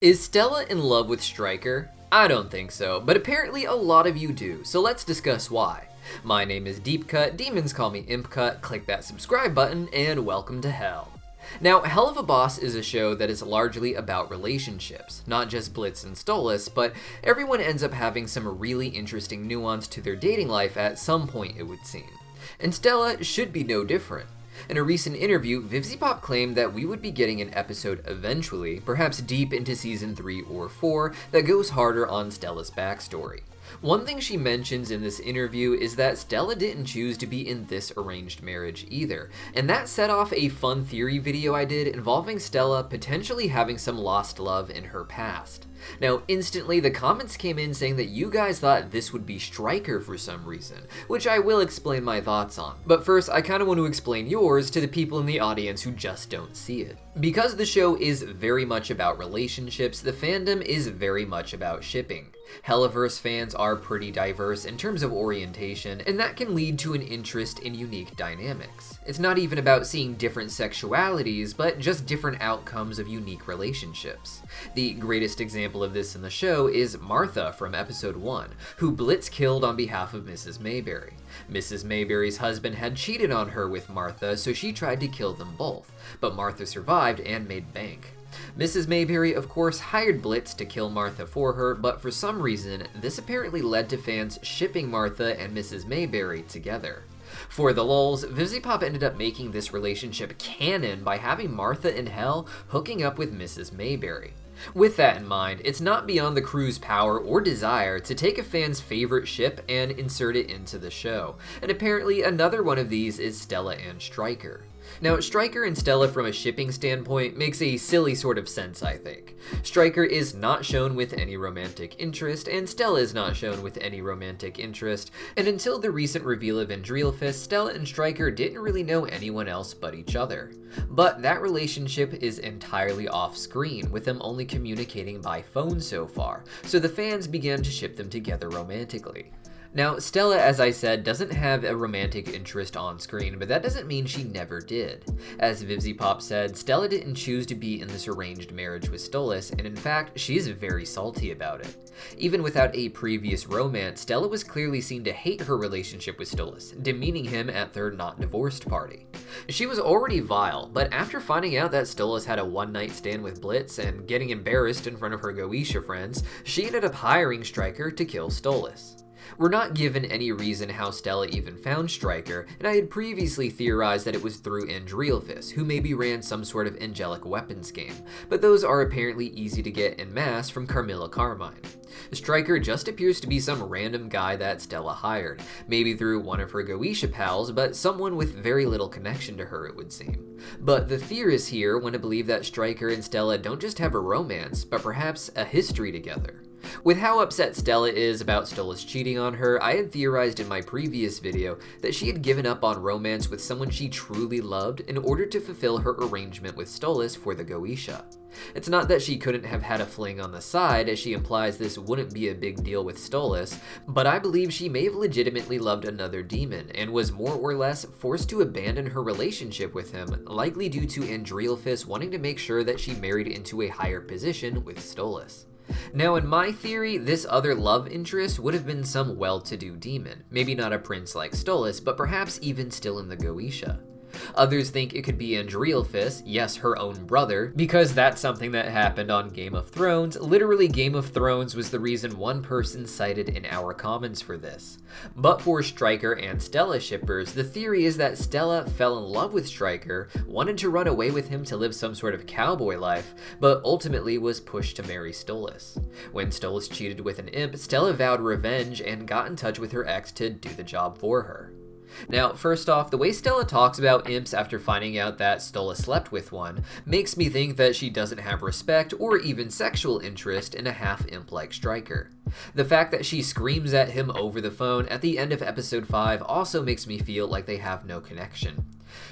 Is Stella in love with Striker? I don't think so, but apparently a lot of you do, so let's discuss why. My name is Deepcut, demons call me ImpCut, click that subscribe button, and welcome to hell. Now, Helluva Boss is a show that is largely about relationships, not just Blitz and Stolas, but everyone ends up having some really interesting nuance to their dating life at some point, it would seem. And Stella should be no different. In a recent interview, VivziePop claimed that we would be getting an episode eventually, perhaps deep into season 3 or 4, that goes harder on Stella's backstory. One thing she mentions in this interview is that Stella didn't choose to be in this arranged marriage either, and that set off a fun theory video I did involving Stella potentially having some lost love in her past. Now, instantly the comments came in saying that you guys thought this would be Striker for some reason, which I will explain my thoughts on. But first, I kinda want to explain yours to the people in the audience who just don't see it. Because the show is very much about relationships, the fandom is very much about shipping. Helluverse fans are pretty diverse in terms of orientation, and that can lead to an interest in unique dynamics. It's not even about seeing different sexualities, but just different outcomes of unique relationships. The greatest example of this in the show is Martha from episode 1, who Blitz killed on behalf of Mrs. Mayberry. Mrs. Mayberry's husband had cheated on her with Martha, so she tried to kill them both, but Martha survived and made bank. Mrs. Mayberry, of course, hired Blitz to kill Martha for her, but for some reason, this apparently led to fans shipping Martha and Mrs. Mayberry together. For the lulz, VivziePop ended up making this relationship canon by having Martha in hell hooking up with Mrs. Mayberry. With that in mind, it's not beyond the crew's power or desire to take a fan's favorite ship and insert it into the show, and apparently another one of these is Stella and Striker. Now, Striker and Stella from a shipping standpoint makes a silly sort of sense, I think. Striker is not shown with any romantic interest, and Stella is not shown with any romantic interest, and until the recent reveal of Andrealfist, Stella and Striker didn't really know anyone else but each other. But that relationship is entirely off-screen, with them only communicating by phone so far, so the fans began to ship them together romantically. Now, Stella, as I said, doesn't have a romantic interest on screen, but that doesn't mean she never did. As VivziePop said, Stella didn't choose to be in this arranged marriage with Stolas, and in fact, she's very salty about it. Even without a previous romance, Stella was clearly seen to hate her relationship with Stolas, demeaning him at their not-divorced party. She was already vile, but after finding out that Stolas had a one-night stand with Blitz and getting embarrassed in front of her Goetia friends, she ended up hiring Striker to kill Stolas. We're not given any reason how Stella even found Striker, and I had previously theorized that it was through Andrealfist, who maybe ran some sort of angelic weapons game, but those are apparently easy to get en masse from Carmilla Carmine. Striker just appears to be some random guy that Stella hired, maybe through one of her Goetia pals, but someone with very little connection to her, it would seem. But the theorists here want to believe that Striker and Stella don't just have a romance, but perhaps a history together. With how upset Stella is about Stolas cheating on her, I had theorized in my previous video that she had given up on romance with someone she truly loved in order to fulfill her arrangement with Stolas for the Goetia. It's not that she couldn't have had a fling on the side, as she implies this wouldn't be a big deal with Stolas, but I believe she may have legitimately loved another demon, and was more or less forced to abandon her relationship with him, likely due to Andrealfist wanting to make sure that she married into a higher position with Stolas. Now, in my theory, this other love interest would have been some well-to-do demon, maybe not a prince like Stolas, but perhaps even still in the Goetia. Others think it could be Andrealfist, yes, her own brother, because that's something that happened on Game of Thrones. Literally, Game of Thrones was the reason one person cited in our comments for this. But for Striker and Stella shippers, the theory is that Stella fell in love with Striker, wanted to run away with him to live some sort of cowboy life, but ultimately was pushed to marry Stolas. When Stolas cheated with an imp, Stella vowed revenge and got in touch with her ex to do the job for her. Now, first off, the way Stella talks about imps after finding out that Stolas slept with one makes me think that she doesn't have respect or even sexual interest in a half-imp like Striker. The fact that she screams at him over the phone at the end of episode 5 also makes me feel like they have no connection.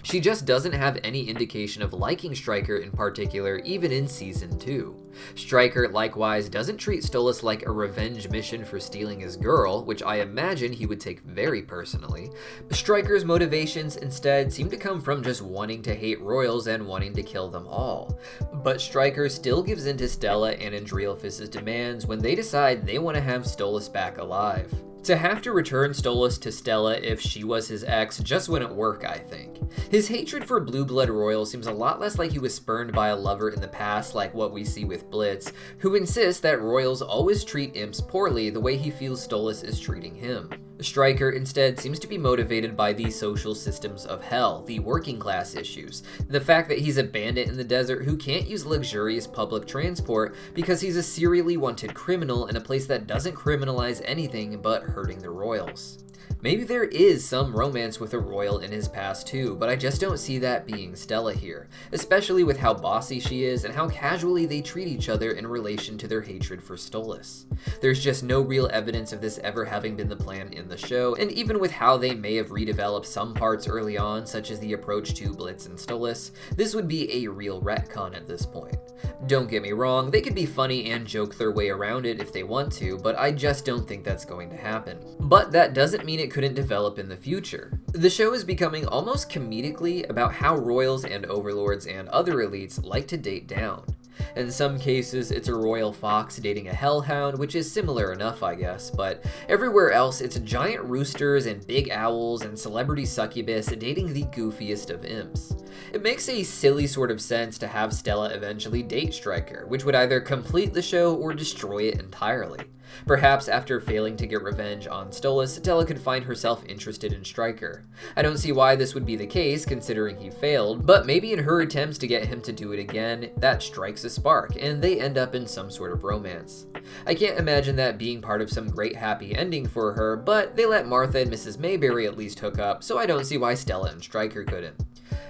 She just doesn't have any indication of liking Striker in particular, even in season 2. Striker likewise doesn't treat Stolas like a revenge mission for stealing his girl, which I imagine he would take very personally. Striker's motivations instead seem to come from just wanting to hate royals and wanting to kill them all. But Striker still gives in to Stella and Andrealphys's demands when they decide they want to have Stolas back alive. To have to return Stolas to Stella if she was his ex just wouldn't work, I think. His hatred for blue blood royals seems a lot less like he was spurned by a lover in the past, like what we see with Blitz, who insists that royals always treat imps poorly the way he feels Stolas is treating him. Striker instead seems to be motivated by the social systems of hell, the working class issues, the fact that he's a bandit in the desert who can't use luxurious public transport because he's a serially wanted criminal in a place that doesn't criminalize anything but hurting the royals. Maybe there is some romance with a royal in his past too, but I just don't see that being Stella here, especially with how bossy she is and how casually they treat each other in relation to their hatred for Stolas. There's just no real evidence of this ever having been the plan in the show, and even with how they may have redeveloped some parts early on, such as the approach to Blitz and Stolas, this would be a real retcon at this point. Don't get me wrong, they could be funny and joke their way around it if they want to, but I just don't think that's going to happen. But that doesn't mean it couldn't develop in the future. The show is becoming almost comedically about how royals and overlords and other elites like to date down. In some cases, it's a royal fox dating a hellhound, which is similar enough, I guess, but everywhere else, it's giant roosters and big owls and celebrity succubus dating the goofiest of imps. It makes a silly sort of sense to have Stella eventually date Striker, which would either complete the show or destroy it entirely. Perhaps after failing to get revenge on Stolas, Stella could find herself interested in Striker. I don't see why this would be the case, considering he failed, but maybe in her attempts to get him to do it again, that strikes a spark, and they end up in some sort of romance. I can't imagine that being part of some great happy ending for her, but they let Martha and Mrs. Mayberry at least hook up, so I don't see why Stella and Striker couldn't.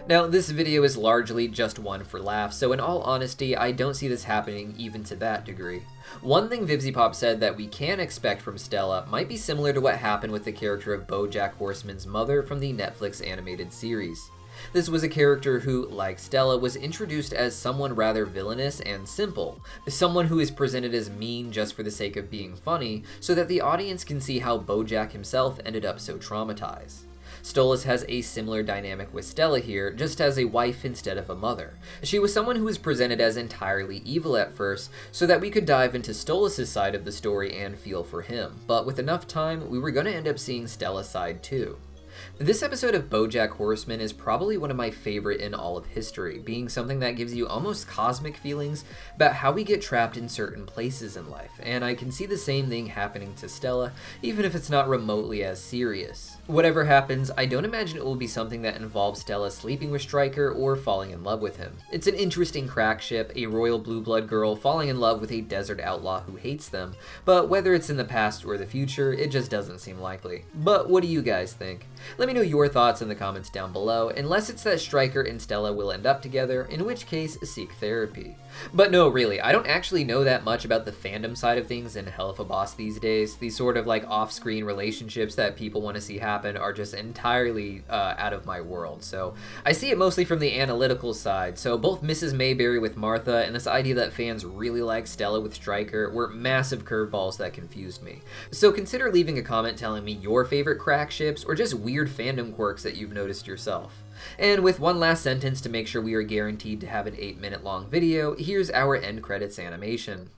Now, this video is largely just one for laughs, so in all honesty, I don't see this happening even to that degree. One thing Vivziepop said that we can expect from Stella might be similar to what happened with the character of BoJack Horseman's mother from the Netflix animated series. This was a character who, like Stella, was introduced as someone rather villainous and simple, someone who is presented as mean just for the sake of being funny, so that the audience can see how BoJack himself ended up so traumatized. Stolas has a similar dynamic with Stella here, just as a wife instead of a mother. She was someone who was presented as entirely evil at first, so that we could dive into Stolas' side of the story and feel for him, but with enough time, we were going to end up seeing Stella's side too. This episode of BoJack Horseman is probably one of my favorite in all of history, being something that gives you almost cosmic feelings about how we get trapped in certain places in life, and I can see the same thing happening to Stella, even if it's not remotely as serious. Whatever happens, I don't imagine it will be something that involves Stella sleeping with Striker or falling in love with him. It's an interesting crack ship, a royal blue blood girl falling in love with a desert outlaw who hates them, but whether it's in the past or the future, it just doesn't seem likely. But what do you guys think? Let me know your thoughts in the comments down below, unless it's that Striker and Stella will end up together, in which case, seek therapy. But no, really, I don't actually know that much about the fandom side of things in Helluva Boss these days. These sort of like off-screen relationships that people want to see happen are just entirely out of my world. So I see it mostly from the analytical side. So both Mrs. Mayberry with Martha and this idea that fans really like Stella with Striker were massive curveballs that confused me. So consider leaving a comment telling me your favorite crack ships or just weird fandom quirks that you've noticed yourself. And with one last sentence to make sure we are guaranteed to have an 8-minute long video, here's our end credits animation.